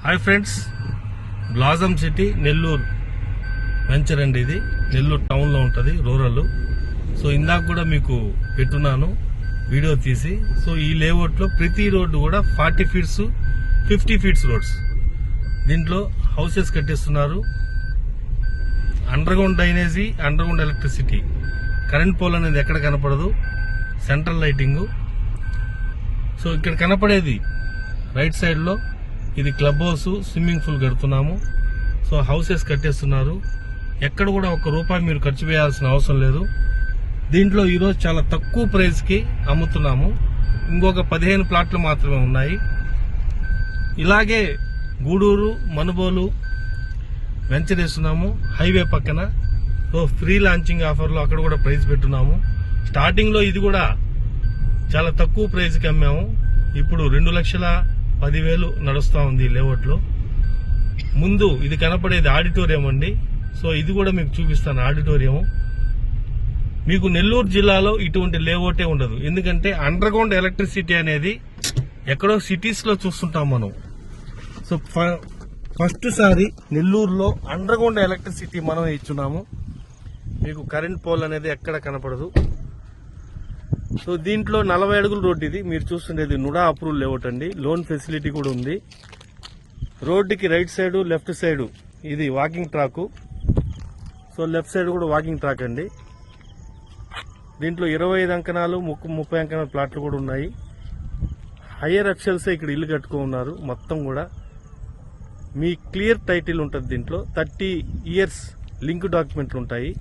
Hi friends, blossom city Nellore venture అండి. ఇది నెల్లూరు టౌన్లో ఉంటుంది, రూరల్. సో ఇందాక కూడా మీకు పెట్టున్నాను వీడియో తీసి. సో ఈ లేఅవుట్లో ప్రతి రోడ్డు కూడా 40 ఫీట్స్ 50 ఫీట్స్ రోడ్స్. దీంట్లో హౌసెస్ కట్టిస్తున్నారు. Underground drainage, underground electricity, current pole అనేది ఎక్కడ కనపడదు, సెంట్రల్ లైటింగ్. సో ఇక్కడ కనపడేది రైట్ సైడ్ లో ఇది క్లబ్ హౌస్, స్విమ్మింగ్ పూల్ కడుతున్నాము. సో హౌసెస్ కట్టేస్తున్నారు. ఎక్కడ కూడా ₹1 మీరు ఖర్చు చేయాల్సిన అవసరం లేదు. దీంట్లో ఈరోజు చాలా తక్కువ ప్రైస్ కి అమ్ముతున్నాము. ఇంకొక 15 ప్లాట్లు మాత్రమే ఉన్నాయి. ఇలాగే గూడూరు, మనుబోలు వెంచర్ వేస్తున్నాము హైవే పక్కన. సో ఫ్రీ లాంచింగ్ ఆఫర్లో అక్కడ కూడా ప్రైస్ పెట్టున్నాము. స్టార్టింగ్ లో ఇది కూడా చాలా తక్కువ ప్రైస్ కి అమ్మాము. ఇప్పుడు 2,10,000 నడుస్తా ఉంది లేఅవుట్ లో. ముందు ఇది కనపడేది ఆడిటోరియం అండి. సో ఇది కూడా మీకు చూపిస్తాను. ఆడిటోరియం మీకు నెల్లూరు జిల్లాలో ఇటువంటి లేఅవుటే ఉండదు. ఎందుకంటే అండర్ గ్రౌండ్ ఎలక్ట్రిసిటీ అనేది ఎక్కడో సిటీస్ లో చూస్తుంటాం మనం. సో ఫస్ట్ సారి నెల్లూరులో అండర్ గ్రౌండ్ ఎలక్ట్రిసిటీ మనం ఇచ్చున్నాము. మీకు కరెంట్ పోల్ అనేది ఎక్కడ కనపడదు. సో దీంట్లో 40 అడుగుల రోడ్డు. ఇది మీరు చూస్తుండేది నుడా అప్రూవల్ లేఅవుట్ అండి. లోన్ ఫెసిలిటీ కూడా ఉంది. రోడ్డుకి రైట్ సైడ్, లెఫ్ట్ సైడ్ ఇది walking track. So left side కూడా వాకింగ్ ట్రాక్ అండి. దీంట్లో 25 అంకణాలు, 30 అంకణాల ప్లాట్లు కూడా ఉన్నాయి. హయ్యర్ అఫీషియల్స్ ఇక్కడ ఇల్లు కట్టుకున్నారు. మొత్తం కూడా మీ క్లియర్ టైటిల్ ఉంటుంది. దీంట్లో 30 ఇయర్స్ లింక్ డాక్యుమెంట్లు ఉంటాయి.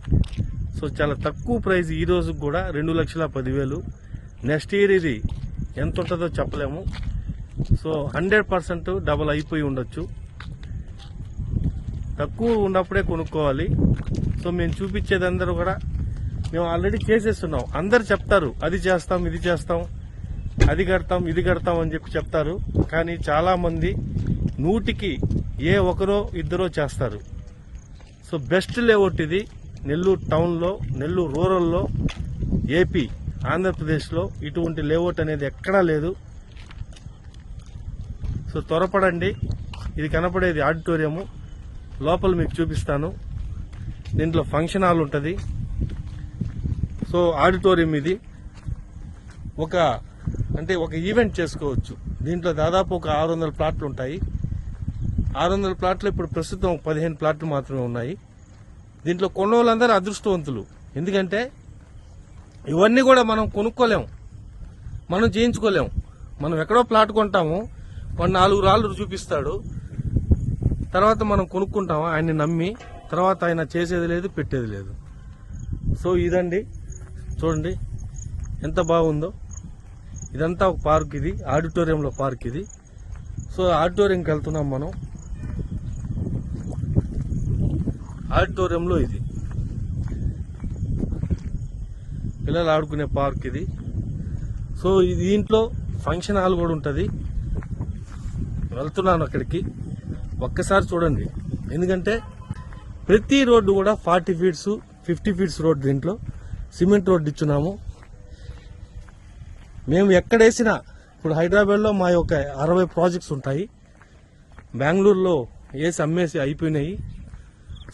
సో చాలా తక్కువ ప్రైస్. ఈ రోజు కూడా 2,10,000. నెక్స్ట్ ఇయర్ ఇది ఎంత ఉంటుందో చెప్పలేము. సో 100% డబుల్ అయిపోయి ఉండొచ్చు. తక్కువ ఉన్నప్పుడే కొనుక్కోవాలి. సో మేము చూపించేది అందరూ కూడా మేము ఆల్రెడీ చేసేస్తున్నాం. అందరు చెప్తారు అది చేస్తాం, ఇది చేస్తాం, అది కడతాం, ఇది కడతాం అని చెప్తారు. కానీ చాలా మంది 100కి ఏ ఒకరో ఇద్దరో చేస్తారు. సో బెస్ట్ లేఅవుట్ ఇది నెల్లూరు టౌన్ లో, నెల్లూరు రూరల్ లో, ఏపీ, ఆంధ్రప్రదేశ్ లో ఇటువంటి లేఅవుట్ అనేది ఎక్కడా లేదు. సో త్వరపడండి. ఇది కనపడేది ఆడిటోరియం. లోపల మీకు చూపిస్తాను. దీంట్లో ఫంక్షన్ హాల్ ఉంటుంది. సో ఆడిటోరియం ఇది ఒక ఈవెంట్ చేసుకోవచ్చు. దీంట్లో దాదాపు ఒక 600 ప్లాట్లు ఉంటాయి. 600 ప్లాట్లు ఇప్పుడు ప్రస్తుతం 15 ప్లాట్లు మాత్రమే ఉన్నాయి. దీంట్లో కొన్నోళ్ళందరూ అదృష్టవంతులు. ఎందుకంటే ఇవన్నీ కూడా మనం కొనుక్కోలేము, మనం చేయించుకోలేము. మనం ఎక్కడో ప్లాట్ కొంటాము, 4 రాళ్ళు చూపిస్తాడు, తర్వాత మనం కొనుక్కుంటాము ఆయన్ని నమ్మి. తర్వాత ఆయన చేసేది లేదు, పెట్టేది లేదు. సో ఇదండి, చూడండి ఎంత బాగుందో. ఇదంతా ఒక పార్క్. ఇది ఆడిటోరియంలో పార్క్ ఇది. సో ఆడిటోరియంకి వెళ్తున్నాం మనం. ఆడిటోరియంలో ఇది పిల్లలు ఆడుకునే పార్క్ ఇది. సో దీంట్లో ఫంక్షన్ హాల్ కూడా ఉంటుంది. వెళ్తున్నాను అక్కడికి, ఒక్కసారి చూడండి. ఎందుకంటే ప్రతి రోడ్డు కూడా 40 ఫీట్స్ 50 ఫీట్స్ రోడ్. దీంట్లో సిమెంట్ రోడ్డు ఇచ్చున్నాము. మేము ఎక్కడేసినా ఇప్పుడు హైదరాబాద్లో మా యొక్క 60 ప్రాజెక్ట్స్ ఉంటాయి. బెంగళూరులో వేసి అమ్మేసి అయిపోయినాయి.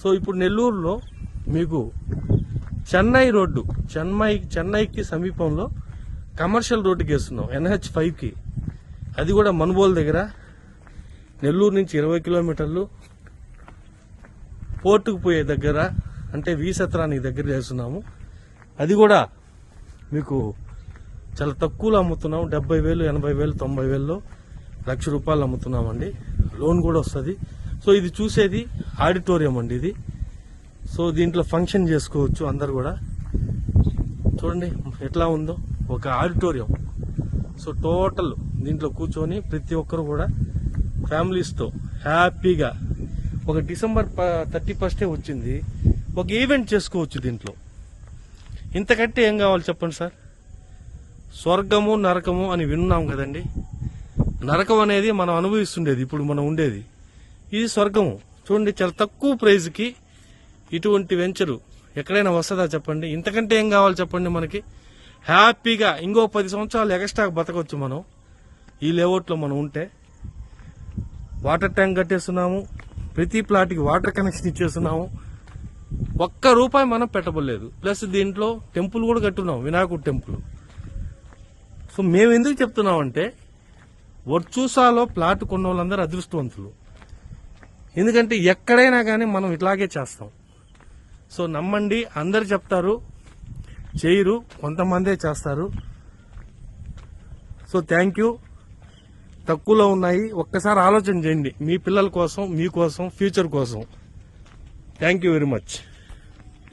సో ఇప్పుడు నెల్లూరులో మీకు చెన్నై రోడ్డు, చెన్నైకి సమీపంలో కమర్షియల్ రోడ్డుకి వేస్తున్నాం, NH5కి. అది కూడా మనుబోలు దగ్గర. నెల్లూరు నుంచి 20 కిలోమీటర్లు. పోర్టుకు పోయే దగ్గర, అంటే వీసత్రానికి దగ్గర చేస్తున్నాము. అది కూడా మీకు చాలా తక్కువలో అమ్ముతున్నాం. 70,000, 80,000, 90,000, ₹1,00,000 అమ్ముతున్నామండి. లోన్ కూడా వస్తుంది. సో ఇది చూసేది ఆడిటోరియం అండి ఇది. సో దీంట్లో ఫంక్షన్ చేసుకోవచ్చు అందరు కూడా. చూడండి ఎట్లా ఉందో ఒక ఆడిటోరియం. సో టోటల్ దీంట్లో కూర్చొని ప్రతి ఒక్కరు కూడా ఫ్యామిలీస్తో హ్యాపీగా, ఒక డిసెంబర్ 31 వచ్చింది, ఒక ఈవెంట్ చేసుకోవచ్చు దీంట్లో. ఇంతకంటే ఏం కావాలి చెప్పండి సార్? స్వర్గము నరకము అని విన్నాం కదండి. నరకం అనేది మనం అనుభవిస్తుండేది, ఇప్పుడు మనం ఉండేది. ఇది స్వర్గము. చూడండి చాలా తక్కువ ప్రైజ్కి ఇటువంటి వెంచరు ఎక్కడైనా వస్తుందా చెప్పండి? ఇంతకంటే ఏం కావాలి చెప్పండి మనకి? హ్యాపీగా ఇంకో 10 సంవత్సరాలు ఎక్స్ట్రా బతకొచ్చు మనం ఈ లేఅవుట్లో మనం ఉంటే. వాటర్ ట్యాంక్ కట్టేస్తున్నాము, ప్రతి ప్లాట్కి వాటర్ కనెక్షన్ ఇచ్చేస్తున్నాము. ఒక్క రూపాయి మనం పెట్టబోలేదు. ప్లస్ దీంట్లో టెంపుల్ కూడా కట్టున్నాం, వినాయకుడు టెంపుల్. సో మేము ఎందుకు చెప్తున్నామంటే వర్చూసాలో ప్లాట్ కొన్న వాళ్ళందరూ అదృష్టవంతులు. ఎందుకంటే ఎక్కడైనా కానీ మనం ఇట్లాగే చేస్తాం. సో నమ్మండి, అందరు చెప్తారు, చేయరు, కొంతమందే చేస్తారు. So thank you. తక్కువలో ఉన్నాయి, ఒక్కసారి ఆలోచన చేయండి మీ పిల్లల కోసం, మీకోసం, ఫ్యూచర్ కోసం. Thank you very much.